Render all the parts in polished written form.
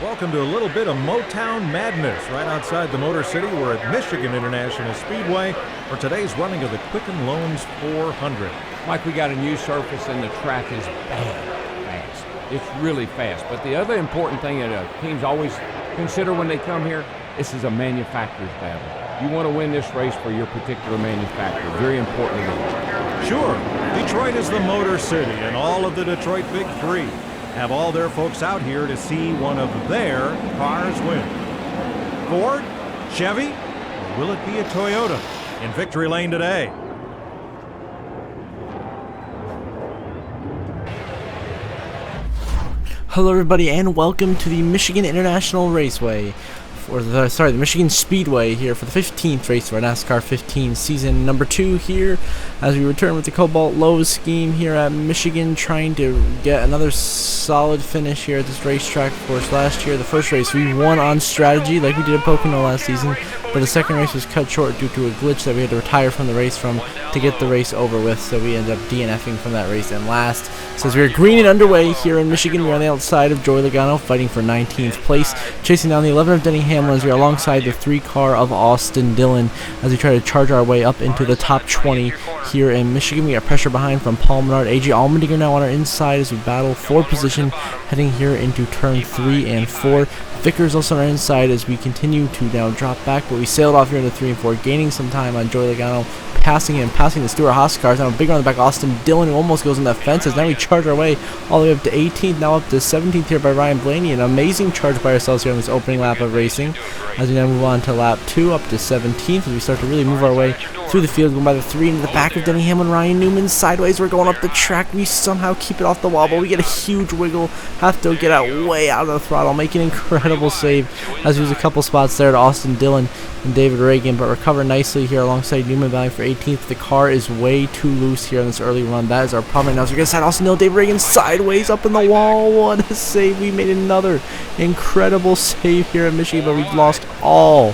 Welcome to a little bit of Motown madness right outside the Motor City. We're at Michigan International Speedway for today's running of the Quicken Loans 400. Mike, we got a new surface and the track is fast. It's really fast. But the other important thing that teams always consider when they come here, this is a manufacturer's battle. You want to win this race for your particular manufacturer. Very important to win. Sure, Detroit is the Motor City, and all of the Detroit Big Three have all their folks out here to see one of their cars win. Ford, Chevy, or will it be a Toyota in victory lane today? Hello everybody and welcome to the Michigan International Raceway, the Michigan Speedway here for the 15th race of our NASCAR 15 season number 2 here as we return with the Cobalt Lowe's scheme here at Michigan, trying to get another solid finish here at this racetrack. Of course, last year, the first race, we won on strategy like we did at Pocono last season, but the second race was cut short due to a glitch that we had to retire from the race to get the race over with, so we ended up DNFing from that race and last. So as we are green and underway here in Michigan, we're on the outside of Joey Logano fighting for 19th place, chasing down the 11 of Denny Hamlin as we are alongside the 3 car of Austin Dillon as we try to charge our way up into the top 20 here in Michigan. We got pressure behind from Paul Menard. AJ Allmendinger now on our inside as we battle for position heading here into turn 3 and 4. Vickers also on our inside as we continue to now drop back, but we sailed off here into 3 and 4, gaining some time on Joey Logano, passing the Stewart-Haas cars. Now a big run on the back, Austin Dillon, who almost goes in the fences. Now we charge our way all the way up to 18th, now up to 17th here by Ryan Blaney. An amazing charge by ourselves here on this opening lap of racing as we now move on to lap 2 up to 17th as we start to really move our way through the field, going by the 3 into the back of Denny Hamlin. Ryan Newman sideways. We're going up the track. We somehow keep it off the wall, but we get a huge wiggle. Have to get out way out of the throttle, make an incredible save as we lose a couple spots there to Austin Dillon and David Reagan, but recover nicely here alongside Newman battling for 18th. The car is way too loose here on this early run. That is our problem right now. So we're going to side Austin Dillon, David Reagan sideways up in the wall. What a save. We made another incredible save here in Michigan, but we've lost all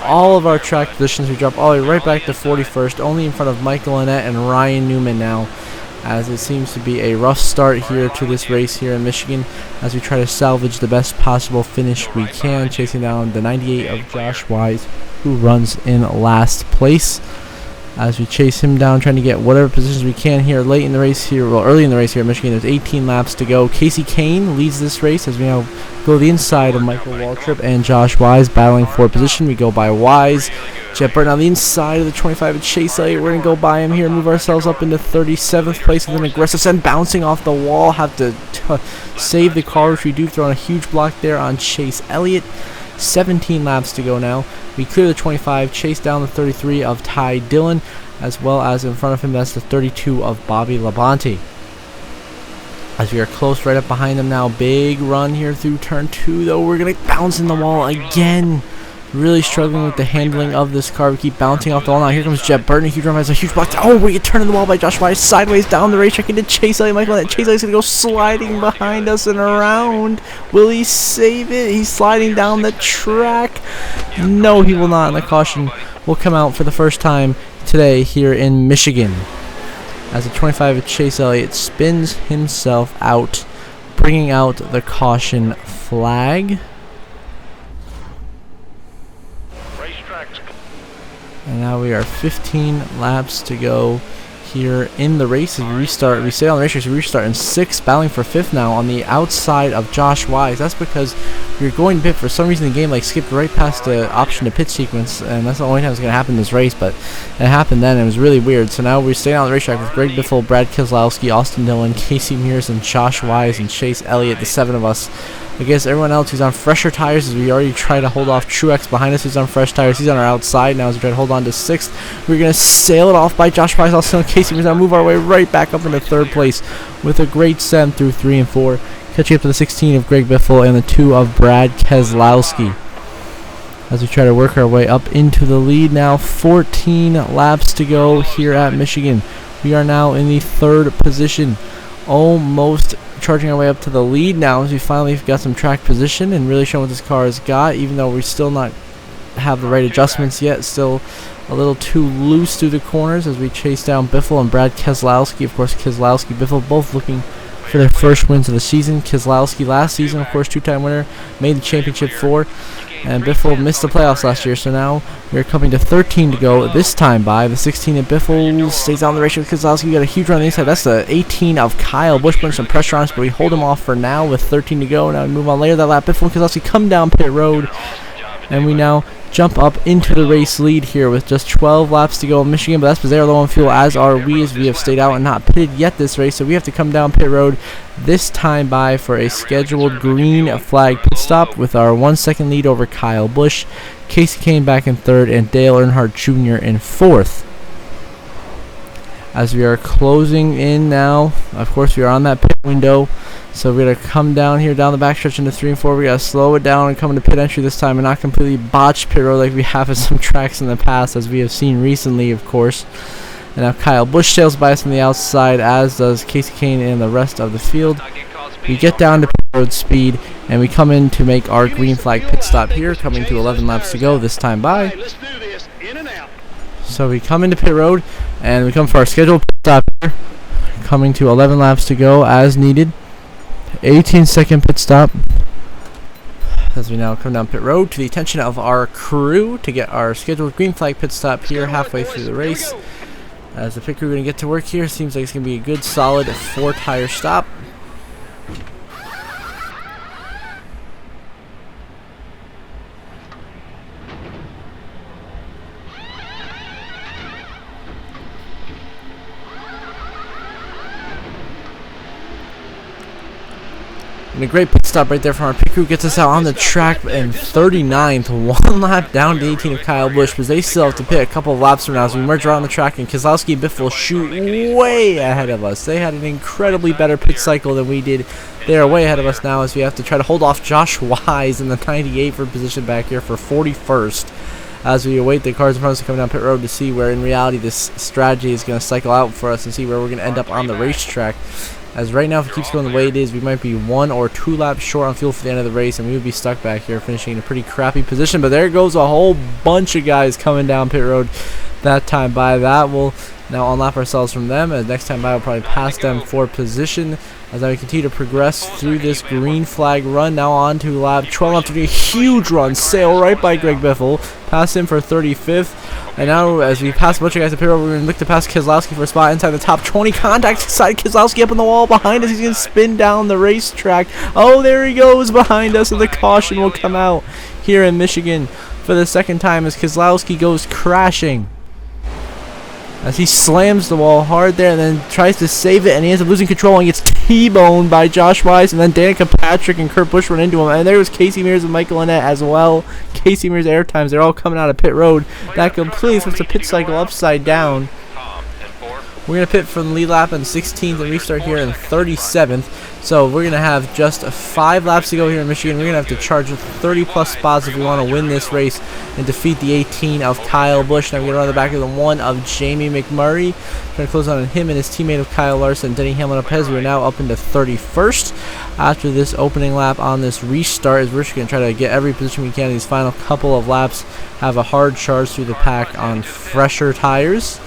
of our track positions. We drop all the way right back to 41st, only in front of Michael Annett and Ryan Newman now, as it seems to be a rough start here to this race here in Michigan as we try to salvage the best possible finish we can, chasing down the 98 of Josh Wise, who runs in last place. As we chase him down, trying to get whatever positions we can here early in the race here in Michigan. There's 18 laps to go. Casey Kane leads this race as we now go the inside of Michael Waltrip and Josh Wise battling for position. We go by Wise. Jet Burton on the inside of the 25 of Chase Elliott. We're going to go by him here and move ourselves up into 37th place with an aggressive send, bouncing off the wall. Have to save the car, which we do, throwing a huge block there on Chase Elliott. 17 laps to go now. We clear the 25, chase down the 33 of Ty Dillon, as well as in front of him, that's the 32 of Bobby Labonte. As we are close right up behind them now. Big run here through turn 2, though. We're going to bounce in the wall again. Really struggling with the handling of this car. We keep bouncing off the wall. Now here comes Jet Burton. A huge run, has a huge block. Oh, we get turned in the wall by Josh Wise. Sideways down the racetrack into Chase Elliott. Michael, and Chase Elliott's going to go sliding behind us and around. Will he save it? He's sliding down the track. No, he will not. And the caution will come out for the first time today here in Michigan, as the 25 of Chase Elliott spins himself out, bringing out the caution flag. And now we are 15 laps to go here in the race. As we stay on the racetrack, we restart in 6th, battling for 5th now on the outside of Josh Wise. That's because we were going to pit. For some reason the game skipped right past the option to pit sequence, and that's the only time it's going to happen in this race, but it happened then. It was really weird. So now we're staying on the racetrack with Greg Biffle, Brad Keselowski, Austin Dillon, Casey Mears, and Josh Wise, and Chase Elliott, the 7 of us, against everyone else who's on fresher tires, as we already try to hold off Truex behind us, who's on fresh tires. He's on our outside now as we try to hold on to 6th. We're going to sail it off by Josh Price, also on Casey. We're going to move our way right back up into 3rd place with a great send through 3 and 4, catching up to the 16 of Greg Biffle and the 2 of Brad Keselowski. As we try to work our way up into the lead now, 14 laps to go here at Michigan. We are now in the 3rd position, almost charging our way up to the lead now as we finally got some track position and really showing what this car has got, even though we still not have the right adjustments yet. Still a little too loose through the corners as we chase down Biffle and Brad Keselowski. Of course, Keselowski, Biffle both looking for their first wins of the season. Keselowski last season, of course, two-time winner, made the championship 4. And Biffle missed the playoffs last year, so now we're coming to 13 to go this time by. The 16 of Biffle stays on the race with Keselowski. We got a huge run on the inside. That's the 18 of Kyle Busch, putting some pressure on us, but we hold him off for now with 13 to go. Now we move on later that lap. Biffle and Keselowski come down pit road, and we now jump up into the race lead here with just 12 laps to go in Michigan, but that's because they're low on fuel, as are we, as we have stayed out and not pitted yet this race, so we have to come down pit road this time by for a scheduled green flag pit stop with our 1 second lead over Kyle Busch, Casey Kane back in 3rd, and Dale Earnhardt Jr. in 4th. As we are closing in now, of course we are on that pit window, so we're going to come down here, down the backstretch into 3 and 4. We got to slow it down and come into pit entry this time and not completely botch pit road like we have at some tracks in the past, as we have seen recently, of course. And now Kyle Busch sails by us from the outside, as does Casey Kane and the rest of the field. We get down to pit road speed, and we come in to make our green flag pit stop here, coming to 11 laps to go this time by. So we come into pit road, and we come for our scheduled pit stop here, coming to 11 laps to go as needed. 18-second pit stop as we now come down pit road to the attention of our crew to get our scheduled green flag pit stop here halfway through the race. As the pit crew are going to get to work here, seems like it's going to be a good solid 4-tire stop. And a great pit stop right there from our pit crew gets us out on the track in 39th, 1 lap down to 18 of Kyle Busch, because they still have to pit a couple of laps from now as we merge around the track, and Keselowski and Biffle shoot way ahead of us. They had an incredibly better pit cycle than we did. They are way ahead of us now as we have to try to hold off Josh Wise in the 98 for position back here for 41st. As we await the cars in front of us to come down pit road to see where in reality this strategy is going to cycle out for us and see where we're going to end up on the racetrack. As right now, if it keeps going the way it is, we might be 1 or 2 laps short on fuel for the end of the race, and we would be stuck back here finishing in a pretty crappy position. But there goes a whole bunch of guys coming down pit road that time by. That will now unlap ourselves from them, and next time by we'll probably pass them for position as we continue to progress through this green flag run. Now on to lap 12 after a huge run, sail right by Greg Biffle, pass him for 35th. And now, as we pass a bunch of guys up here, we're going to look to pass Keselowski for a spot inside the top 20. Contact inside Keselowski up on the wall behind us. He's going to spin down the racetrack. Oh, there he goes behind us, and the caution will come out here in Michigan for the second time as Keselowski goes crashing. As he slams the wall hard there and then tries to save it, and he ends up losing control and gets T-boned by Josh Wise, and then Danica Patrick and Kurt Busch run into him. And there was Casey Mears and Michael Annette as well. Casey Mears' air times, they're all coming out of pit road. That completely flips the pit cycle upside down. We're going to pit from the lead lap in 16th and restart here in 37th. So we're going to have just 5 laps to go here in Michigan. We're going to have to charge 30-plus spots if we want to win this race and defeat the 18 of Kyle Busch. Now we're going to run the back of the 1 of Jamie McMurray. Trying to close on him and his teammate of Kyle Larson, Denny Hamlin-Lopez. We're now up into 31st after this opening lap on this restart, as we're just going to try to get every position we can in these final couple of laps, have a hard charge through the pack on fresher tires.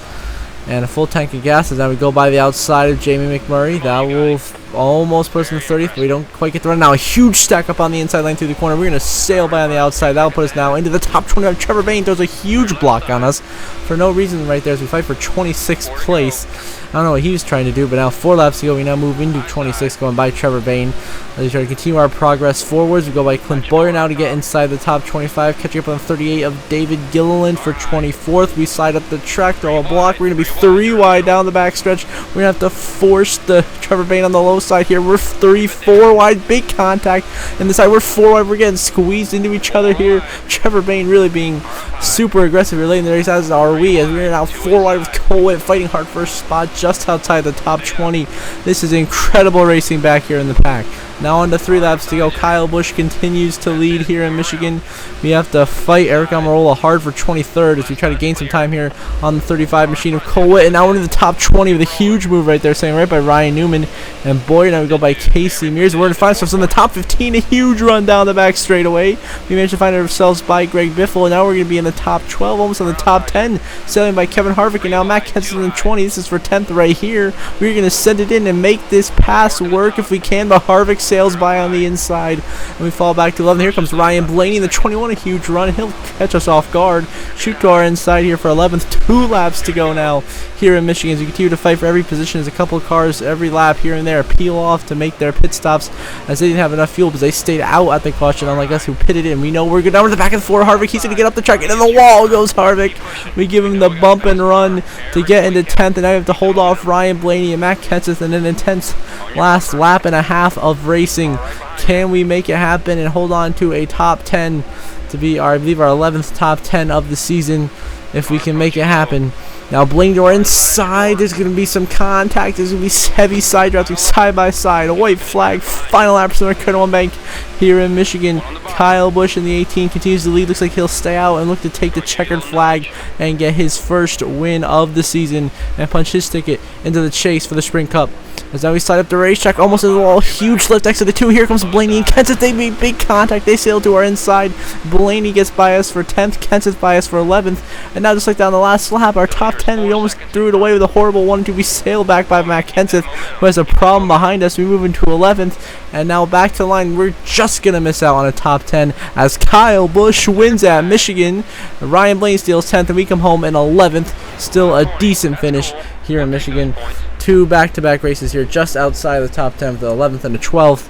And a full tank of gas as now we go by the outside of Jamie McMurray. That will almost put us in the 30th, but we don't quite get the run. Now a huge stack up on the inside lane through the corner. We're going to sail by on the outside. That will put us now into the top 20. Trevor Bayne throws a huge block on us for no reason right there as we fight for 26th place. I don't know what he was trying to do, but now 4 laps to go. We now move into 26th, going by Trevor Bayne. As we try to continue our progress forwards, we go by Clint Boyer now to get inside the top 25, catching up on 38 of David Gilliland for 24th. We slide up the track, throw a block. We're going to be 3 wide down the backstretch. We're going to have to force the Trevor Bayne on the low side here. We're 4 wide, big contact. And this side, we're 4 wide. We're getting squeezed into each other here. Trevor Bayne really being super aggressive relating the race, as are we, as we're now 4 wide with Cole Witt fighting hard for a spot just outside the top 20. This is incredible racing back here in the pack. Now on to 3 laps to go. Kyle Busch continues to lead here in Michigan. We have to fight Eric Almirola hard for 23rd as we try to gain some time here on the 35 machine of Cole Witt. And now we're in the top 20 with a huge move right there, saying right by Ryan Newman. And boy, now we go by Casey Mears. We're going to find ourselves in the top 15. A huge run down the back straightaway. We managed to find ourselves by Greg Biffle. And now we're going to be in the top 12, almost in the top 10. Sailing by Kevin Harvick. And now Matt Kenseth in 20. This is for 10th right here. We're going to send it in and make this pass work if we can. But Harvick sails by on the inside. And we fall back to 11. Here comes Ryan Blaney in the 21. A huge run. He'll catch us off guard. Shoot to our inside here for 11th. 2 laps to go now here in Michigan as we continue to fight for every position. As a couple of cars every lap here and there peel off to make their pit stops as they didn't have enough fuel because they stayed out at the caution, unlike us who pitted in. We know we're good. Now we're to the back of the 4. Harvick, he's going to get up the track. Into the wall goes Harvick. We give him the bump and run to get into 10th. And now we have to hold off Ryan Blaney and Matt Kenseth in an intense last lap and a half of racing. Can we make it happen and hold on to a top 10 to be, I believe, our 11th top 10 of the season if we can make it happen? Now Blaney to our inside. There's going to be some contact. There's going to be heavy side drafting side by side. A white flag. Final lap for Colonel Bank here in Michigan. Kyle Busch in the 18 continues to lead. Looks like he'll stay out and look to take the checkered flag and get his first win of the season and punch his ticket into the chase for the Sprint Cup. As now we slide up the racetrack, almost into the wall. Huge lift next to the 2. Here comes Blaney and Kenseth. They make big contact. They sail to our inside. Blaney gets by us for 10th. Kenseth by us for 11th. And now just like down the last lap, our top 10, we almost threw it away with a horrible 1-2. We sail back by Matt Kenseth, who has a problem behind us. We move into 11th. And now back to the line. We're just going to miss out on a top 10 as Kyle Busch wins at Michigan. Ryan Blaney steals 10th, and we come home in 11th. Still a decent finish here in Michigan. 2 back-to-back races here just outside of the top 10 with the 11th and the 12th.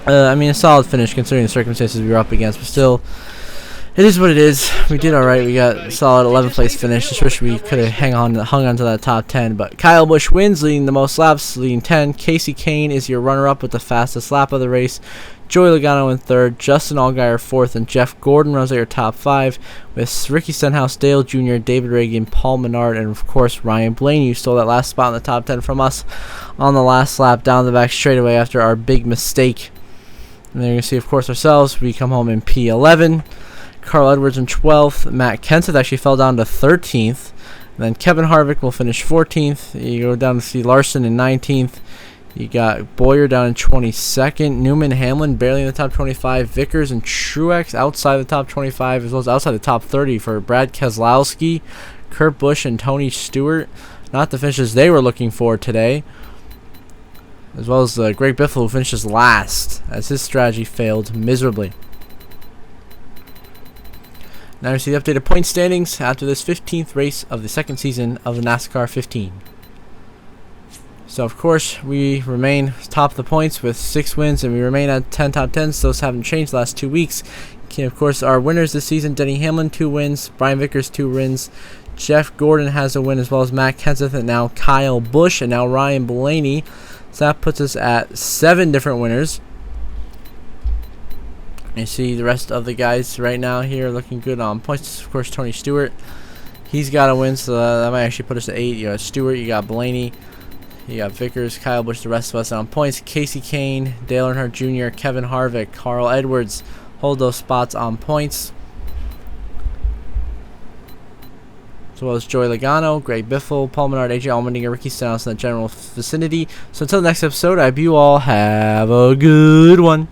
I mean, a solid finish considering the circumstances we were up against, but still, it is what it is. We did all right. We got a solid 11th place finish. Just wish we could have hung on to that top 10. But Kyle Busch wins, leading the most laps, leading 10. Casey Kane is your runner-up with the fastest lap of the race. Joey Logano in 3rd, Justin Allgaier 4th, and Jeff Gordon rounds out your top 5 with Ricky Stenhouse, Dale Jr., David Reagan, Paul Menard, and of course Ryan Blaney, who stole that last spot in the top 10 from us on the last lap down the back straightaway after our big mistake. And then you're going to see, of course, ourselves. We come home in P11. Carl Edwards in 12th. Matt Kenseth actually fell down to 13th. And then Kevin Harvick will finish 14th. You go down to see Larson in 19th. You got Boyer down in 22nd. Newman, Hamlin barely in the top 25. Vickers and Truex outside the top 25, as well as outside the top 30 for Brad Keselowski, Kurt Busch, and Tony Stewart. Not the finishes they were looking for today. As well as Greg Biffle, who finishes last, as his strategy failed miserably. Now we see the updated point standings after this 15th race of the second season of the NASCAR 15. So, of course, we remain top of the points with 6 wins, and we remain at 10 top 10s. Those haven't changed the last 2 weeks. Of course, our winners this season, Denny Hamlin, 2 wins. Brian Vickers, 2 wins. Jeff Gordon has a win, as well as Matt Kenseth, and now Kyle Busch, and now Ryan Blaney. So that puts us at 7 different winners. You see the rest of the guys right now here looking good on points. Of course, Tony Stewart, he's got a win, so that might actually put us at 8. You got Stewart, you got Blaney, you got Vickers, Kyle Busch, the rest of us on points. Casey Kane, Dale Earnhardt Jr., Kevin Harvick, Carl Edwards hold those spots on points. As well as Joey Logano, Greg Biffle, Paul Menard, AJ Allmendinger, Ricky Stenhouse in the general vicinity. So until the next episode, I hope you all have a good one.